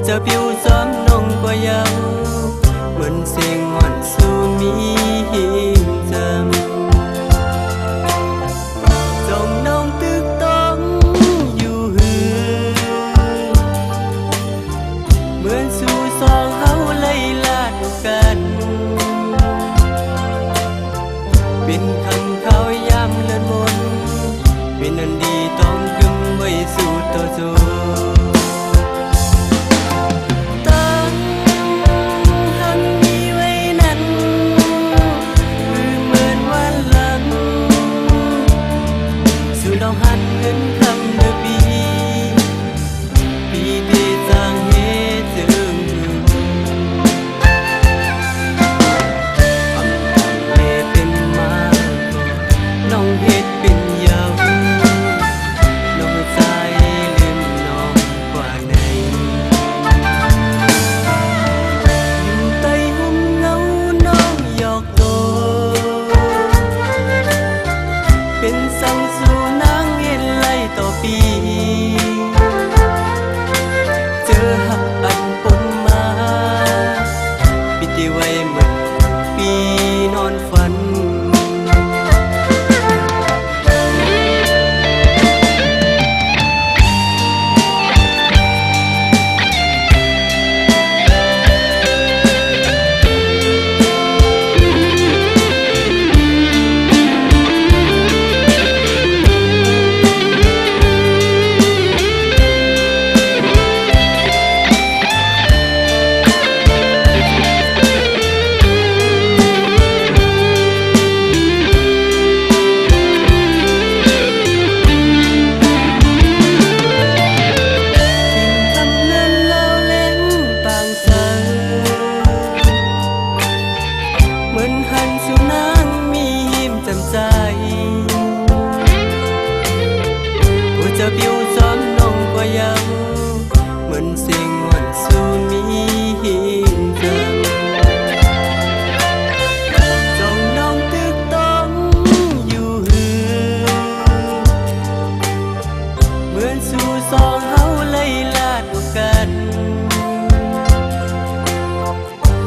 จะผิวซ้ำน้องกว่ายังเหมือนเสียงอ่อนสู่มีหิมจำจ้องน้องตึกต้องอยู่หือเหมือนสู่สองเฮาไล่ลาดกันเป็นคำเขาย้ำเลื่อนมนเป็นอันดีต้องกึมไว้สู่ตัวโจหันเงินคำเดือปีเดจางเหตุจึงเลเป็นมาน้องเหตุเป็นยาวน้องใจลืมน้องกว่าไหนอยู่ใต้ห่มเงาน้องหยอกโตเป็นสังสู่ต่อปีเจอหักอันปนมาปิติไว้เหมือนปีนอนฝันจะผิวซ้ำน้องกว่ายังเหมือนเสียงอ่อนสู่มีหินจำจ้องน้องตึกต้องอยู่หือเหมือนสู่สองเฮาไล่ลาดกัน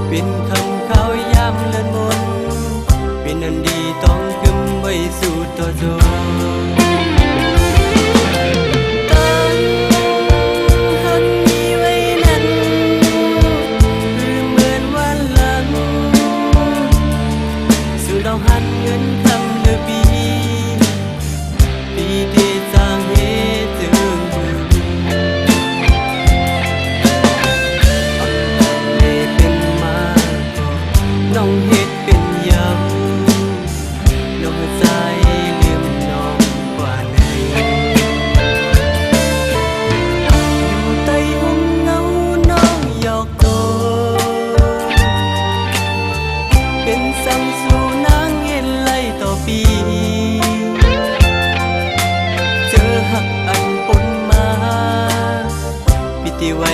เป็นคำเขาย้ำเลื่อนมนเป็นอันดีต้องกึมไว้สู่ตัวโจหันเงินคำเดือปีเดจางเหตุจึงเลเป็นมาน้องเหตุเป็นยำน้องใจลืมน้องกว่าไหนอยู่ใต้ห่มเงาน้องหยอกโตเป็นสังสู่ต่อปีเจอหักอันปนมาปิติไว้